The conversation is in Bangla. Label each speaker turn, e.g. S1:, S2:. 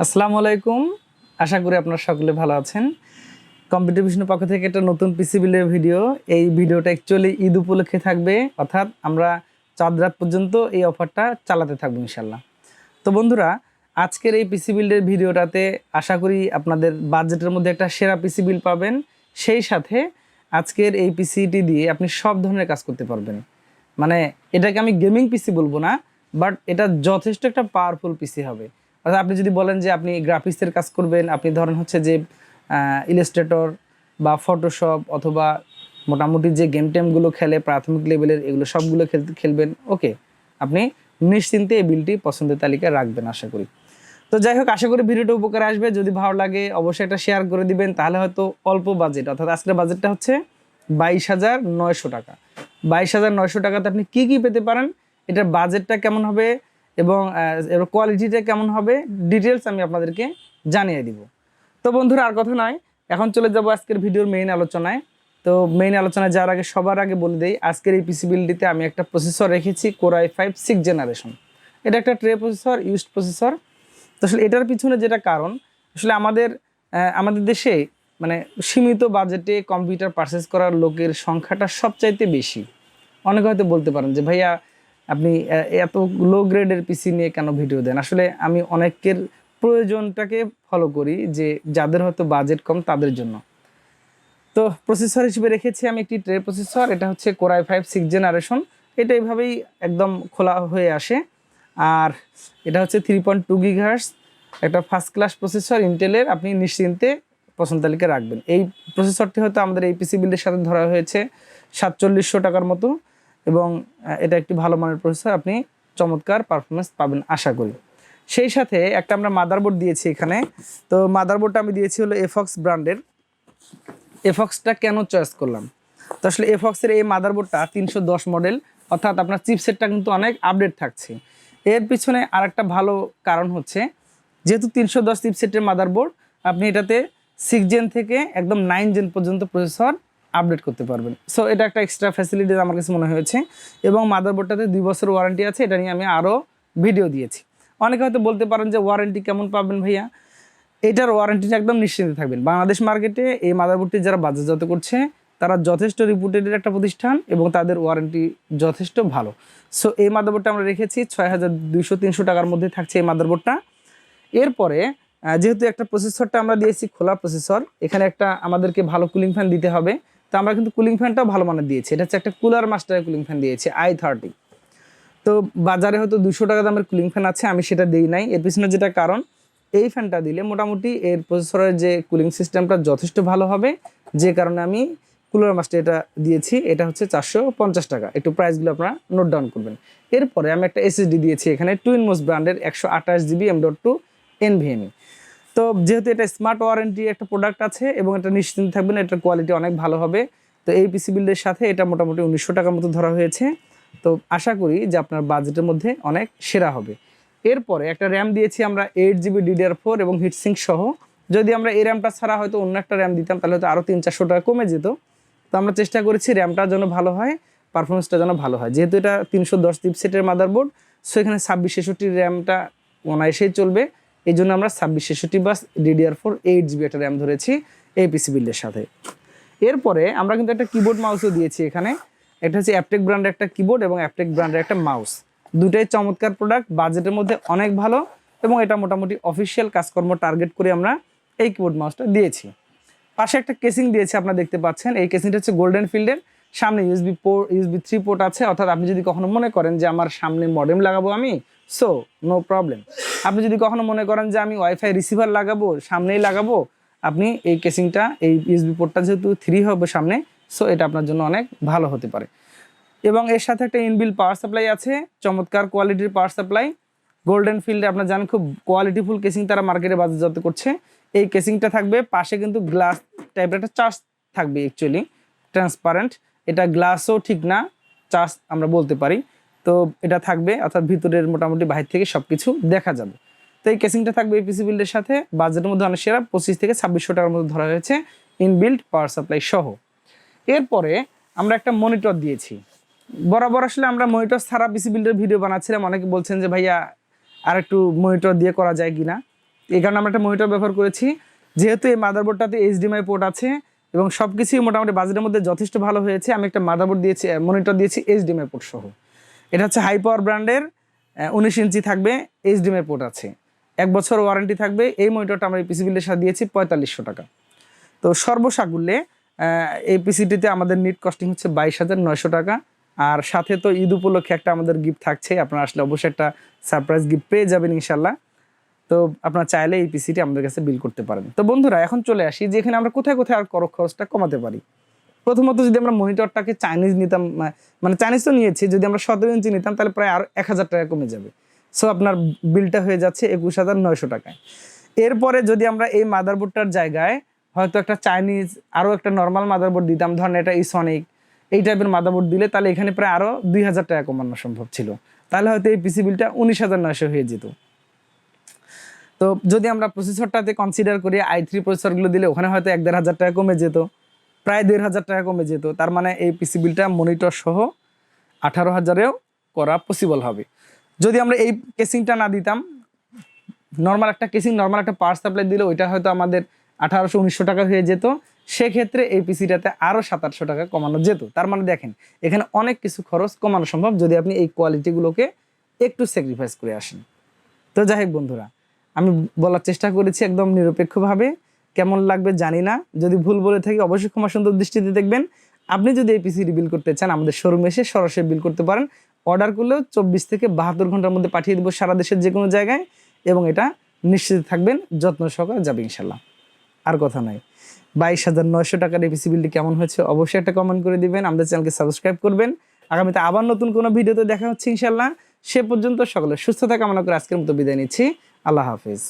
S1: আসসালামু আলাইকুম। আশা করি আপনারা সকলে ভালো আছেন। কম্পিউটার ভিশনের পক্ষ থেকে একটা নতুন পিসি বিল্ডের ভিডিও। এই ভিডিওটা অ্যাকচুয়ালি ঈদ উপলক্ষে থাকবে, অর্থাৎ আমরা চাঁদ রাত পর্যন্ত এই অফারটা চালাতে থাকবো ইনশাল্লাহ। তো বন্ধুরা, আজকের এই পিসি বিল্ডের ভিডিওটাতে আশা করি আপনাদের বাজেটের মধ্যে একটা সেরা পিসি বিল্ড পাবেন। সেই সাথে আজকের এই পিসিটি দিয়ে আপনি সব ধরনের কাজ করতে পারবেন। মানে এটাকে আমি গেমিং পিসি বলবো না, বাট এটা যথেষ্ট একটা পাওয়ারফুল পিসি হবে। অর্থাৎ আপনি যদি বলেন যে আপনি গ্রাফিক্সের কাজ করবেন, আপনি ধরেন হচ্ছে যে ইলাস্ট্রেটর বা ফটোশপ অথবা মোটামুটি যে গেম টেমগুলো খেলে প্রাথমিক লেভেলের, এগুলো সবগুলো খেলবেন, ওকে, আপনি নিশ্চিন্তে এই বিলটি পছন্দের তালিকায় রাখবেন আশা করি। তো যাই হোক, আশা করি ভিডিওটা উপকারে আসবে। যদি ভালো লাগে অবশ্যই একটা শেয়ার করে দিবেন, তাহলে হয়তো অল্প বাজেট, অর্থাৎ আজকের বাজেটটা হচ্ছে 22,900 টাকা। 22,900 টাকাতে আপনি কি কি পেতে পারেন, এটার বাজেটটা কেমন হবে এবং এর কোয়ালিটিটা কেমন হবে, ডিটেলস আমি আপনাদেরকে জানিয়ে দিব। তো বন্ধুরা, আর কথা নয়, এখন চলে যাব আজকের ভিডিওর মেইন আলোচনায়। তো মেইন আলোচনায় যাওয়ার আগে সবার আগে বলে দেই, আজকের এই পিসি বিল্ডটিতে আমি একটা প্রসেসর রেখেছি Core i5 6th জেনারেশন। এটা একটা ট্রে প্রসেসর, ইউজড প্রসেসর। তো আসলে এটার পিছনে যেটা কারণ, আসলে আমাদের দেশে মানে সীমিত বাজেটে কম্পিউটার পারচেস করার লোকের সংখ্যাটা সবচাইতে বেশি। অনেকে হয়তো বলতে পারেন যে ভাইয়া আপনি এত লো গ্রেডের পিসি নিয়ে কেন ভিডিও দেন। আসলে আমি অনেকের প্রয়োজনটাকে ফলো করি, যে যাদের হয়তো বাজেট কম তাদের জন্য। তো প্রসেসর হিসেবে রেখেছি আমি একটি ট্রে প্রসেসর, এটা হচ্ছে Core i5 6th জেনারেশন। এটা এইভাবেই একদম খোলা হয়ে আসে। আর এটা হচ্ছে 3.2 GHz একটা ফার্স্ট ক্লাস প্রসেসর ইন্টেলের, আপনি নিশ্চিন্তে পছন্দ তালিকায় রাখবেন। এই প্রসেসরটি হয়তো আমাদের এই পিসি বিল্ডের সাথে ধরা হয়েছে 4700 টাকার মতো, এবং এটা একটি ভালো মানের প্রসেসর, আপনি চমৎকার পারফরমেন্স পাবেন আশা করি। সেই সাথে একটা আমরা মাদারবোর্ড দিয়েছি এখানে। তো মাদারবোর্ডটা আমি দিয়েছি হলো এফক্স ব্র্যান্ডের। এফক্সটা কেন চয়েস করলাম, তো আসলে এফক্সের এই মাদারবোর্ডটা 310 মডেল, অর্থাৎ আপনার চিপসেটটা কিন্তু অনেক আপডেট থাকছে। এর পিছনে আরেকটা ভালো কারণ হচ্ছে, যেহেতু 310 চিপসেটের মাদারবোর্ড, আপনি এটাতে 6 জেন থেকে একদম 9 জেন পর্যন্ত প্রসেসর আপডেট করতে পারবেন। সো এটা একটা এক্সট্রা ফ্যাসিলিটি আমার কাছে মনে হয়েছে। এবং মাদারবোর্ডটাতে 2 বছর ওয়ারেন্টি আছে, এটা নিয়ে আমি আরও ভিডিও দিয়েছি। অনেকে হয়তো বলতে পারেন যে ওয়ারেন্টি কেমন পাবেন ভাইয়া। এটার ওয়ারেন্টিটা একদম নিশ্চিন্তে থাকবেন। বাংলাদেশ মার্কেটে এই মাদারবোর্ডটি যারা বাজারজাত করছে, তারা যথেষ্ট রিপুটেড একটা প্রতিষ্ঠান এবং তাদের ওয়ারেন্টি যথেষ্ট ভালো। সো এই মাদারবোর্ডটা আমরা রেখেছি 6200-300 টাকার মধ্যে থাকছে এই মাদারবোর্ডটা। এরপরে যেহেতু একটা প্রসেসরটা আমরা দিয়েছি খোলা প্রসেসর, এখানে একটা আমাদেরকে ভালো কুলিং ফ্যান দিতে হবে। তো আমরা কিন্তু কুলিং ফ্যানটাও ভালো মানের দিয়েছি। এটা হচ্ছে একটা কুলার মাস্টারের কুলিং ফ্যান দিয়েছি i30। তো বাজারে হয়তো 200 টাকা দামের কুলিং ফ্যান আছে, আমি সেটা দিই নাই। এর পিছনে যেটা কারণ, এই ফ্যানটা দিলে মোটামুটি এর প্রসেসরের যে কুলিং সিস্টেমটা যথেষ্ট ভালো হবে, যে কারণে আমি কুলার মাস্টার এটা দিয়েছি। এটা হচ্ছে 450 টাকা। একটু প্রাইসগুলো আপনারা নোট ডাউন করবেন। এরপরে আমি একটা এসএসডি দিয়েছি এখানে, Twinmoss ব্র্যান্ডের 128 GB M.2 Nvme। তো যেহেতু এটা স্মার্ট ওয়ারেন্টি একটা প্রোডাক্ট আছে এবং এটা নিশ্চিন্ত থাকবেন এটার কোয়ালিটি অনেক ভালো হবে। তো এই পিসি বিল্ডের সাথে এটা মোটামুটি 1900 টাকার মতো ধরা হয়েছে। তো আশা করি যে আপনার বাজেটের মধ্যে অনেক সেরা হবে। এরপরে একটা র্যাম দিয়েছি আমরা 8GB DDR4 এবং হিটসিঙ্ক সহ। যদি আমরা এই র্যামটা ছাড়া হয়তো অন্য একটা র্যাম দিতাম, তাহলে হয়তো আরও 300-400 টাকা কমে যেত। তো আমরা চেষ্টা করেছি র্যামটা যেন ভালো হয়, পারফরমেন্সটা যেন ভালো হয়। যেহেতু এটা 310 চিপসেটের মাদারবোর্ড, সো এখানে 2666 র্যামটা অনায়াসেই চলবে। এই জন্য আমরা 2666 বা DDR4 8GB একটা র্যাম ধরেছি এই পিসি বিল্ডের সাথে। এরপরে আমরা কিন্তু একটা কিবোর্ড মাউসও দিয়েছি এখানে। এটা হচ্ছে অ্যাপটেক ব্র্যান্ডের একটা কিবোর্ড এবং অ্যাপটেক ব্র্যান্ডের একটা মাউস। দুটাই চমৎকার প্রোডাক্ট, বাজেটের মধ্যে অনেক ভালো, এবং এটা মোটামুটি অফিসিয়াল কাজকর্ম টার্গেট করে আমরা এই কিবোর্ড মাউসটা দিয়েছি। পাশে একটা কেসিং দিয়েছি, আপনারা দেখতে পাচ্ছেন। এই কেসিংটা হচ্ছে গোল্ডেন ফিল্ডের। সামনে USB 3 পোর্ট আছে, অর্থাৎ আপনি যদি কখনো মনে করেন যে আমার সামনে মডেম লাগাবো আমি, সো নো প্রবলেম। আপনি যদি কখনো মনে করেন যে আমি ওয়াইফাই রিসিভার লাগাবো, সামনেই লাগাবো, আপনি এই কেসিংটা, এই USB পোর্টটা যেহেতু 3 হবে সামনে, সো এটা আপনার জন্য অনেক ভালো হতে পারে। এবং এর সাথে একটা ইনবিল্ট পাওয়ার সাপ্লাই আছে, চমৎকার কোয়ালিটির পাওয়ার সাপ্লাই। গোল্ডেন ফিল্ডে আপনারা জানেন খুব কোয়ালিটিফুল কেসিং তারা মার্কেটে বাজারজাত করছে। এই কেসিংটা থাকবে, পাশে কিন্তু গ্লাস টাইপের একটা চার্জ থাকবে, অ্যাকচুয়ালি ট্রান্সপারেন্ট। এটা গ্লাসও ঠিক না, চার্জ আমরা বলতে পারি। তো এটা থাকবে, অর্থাৎ ভিতরের মোটামুটি বাহির থেকে সব কিছু দেখা যাবে। তো এই কেসিংটা থাকবে এই পিসি বিল্ডের সাথে। বাজেটের মধ্যে অনেক সেরা, 2500-2600 টাকার মধ্যে ধরা হয়েছে ইনবিল্ট পাওয়ার সাপ্লাই সহ। এরপরে আমরা একটা মনিটর দিয়েছি। বরাবর আসলে আমরা মনিটর ছাড়া পিসি বিল্ডের ভিডিও বানাচ্ছিলাম। অনেকে বলছেন যে ভাইয়া আর একটু মনিটর দিয়ে করা যায় কিনা। এই কারণে আমরা একটা মনিটর ব্যবহার করেছি। যেহেতু এই মাদারবোর্ডটাতে এইচডিএমআই পোর্ট আছে এবং সব কিছুই মোটামুটি বাজেটের মধ্যে যথেষ্ট ভালো হয়েছে, আমি একটা মাদারবোর্ড দিয়েছি, মনিটর দিয়েছি এইচডিএমআই পোর্ট সহ। এটা হচ্ছে হাই পাওয়ার ব্র্যান্ডের, 19 ইঞ্চি থাকবে, এইচডিএমআই পোর্ট আছে, 1 বছর ওয়ারেন্টি থাকবে। এই মনিটরটা আমরা এই পিসি বিল্ডের সাথে দিয়েছি 4500 টাকা। তো সর্বসাকুল্যে এই পিসিটিতে আমাদের নিট কস্টিং হচ্ছে 22,900 টাকা। আর সাথে তো ঈদ উপলক্ষে একটা আমাদের গিফট থাকছে, আপনারা আসলে অবশ্যই একটা সারপ্রাইজ গিফট পেয়ে যাবেন ইনশাল্লাহ। তো আপনারা চাইলে এই পিসিটি আমাদের কাছে বিল করতে পারেন। তো বন্ধুরা এখন চলে আসি যে এখানে আমরা কোথায় কোথায় আর খরচটা কমাতে পারি। প্রথমত যদি আমরা মনিটরটাকে চাইনিজ নিতাম, মানে চাইনিজ তো নিয়েছি, যদি আমরা 17 ইঞ্চি নিতাম তাহলে প্রায় আরও 1000 টাকা কমে যাবে। সো আপনার বিলটা হয়ে যাচ্ছে 21,900 টাকায়। এরপরে যদি আমরা এই মাদারবোর্ডটার জায়গায় হয়তো একটা চাইনিজ আরও একটা নর্মাল মাদারবোর্ড দিতাম, ধরেন এটা ইসনিক এই টাইপের মাদারবোর্ড দিলে তাহলে এখানে প্রায় আরও 2000 টাকা কমানো সম্ভব ছিল, তাহলে হয়তো এই পিসি বিলটা 19,900 হয়ে যেত। তো যদি আমরা প্রসেসরটাতে কনসিডার করি i3 প্রসেসরগুলো দিলে ওখানে হয়তো 1,500 টাকা কমে যেত, প্রায় 1,500 টাকা কমে যেত। তার মানে এই পিসি বিলটা মনিটর সহ 18,000-এও করা পসিবল হবে। যদি আমরা এই কেসিংটা না দিতাম, নর্মাল একটা কেসিং, নর্মাল একটা পাওয়ার সাপ্লাই দিলে ওইটা হয়তো আমাদের 1800-1900 টাকা হয়ে যেত। সেক্ষেত্রে এই পিসিটাতে আরও 700-800 টাকা কমানো যেত। তার মানে দেখেন এখানে অনেক কিছু খরচ কমানো সম্ভব যদি আপনি এই কোয়ালিটিগুলোকে একটু স্যাক্রিফাইস করে আসেন। তো যাই হোক বন্ধুরা, আমি বলার চেষ্টা করেছি একদম নিরপেক্ষভাবে, কেমন লাগবে জানি না, যদি ভুল বলে থাকি অবশ্যই ক্ষমা সুন্দর দৃষ্টিতে দেখবেন। আপনি যদি এই পিসিটি বিল করতে চান আমাদের শোরুমে এসে সরাসরি বিল করতে পারেন। অর্ডার করলেও 24 থেকে 72 ঘন্টার মধ্যে পাঠিয়ে দেবো সারা দেশের যে কোনো জায়গায়, এবং এটা নিশ্চিত থাকবেন যত্ন সহকারে যাবে ইনশাল্লাহ। আর কথা নাই, 22,900 টাকার এই পিসি বিলটি কেমন হয়েছে অবশ্যই একটা কমেন্ট করে দিবেন, আমাদের চ্যানেলকে সাবস্ক্রাইব করবেন। আগামীতে আবার নতুন কোনো ভিডিওতে দেখা হচ্ছে ইনশাল্লাহ। সে পর্যন্ত সকলে সুস্থতা কামনা করে আজকের মতো বিদায় নিচ্ছি। আল্লাহ হাফিজ।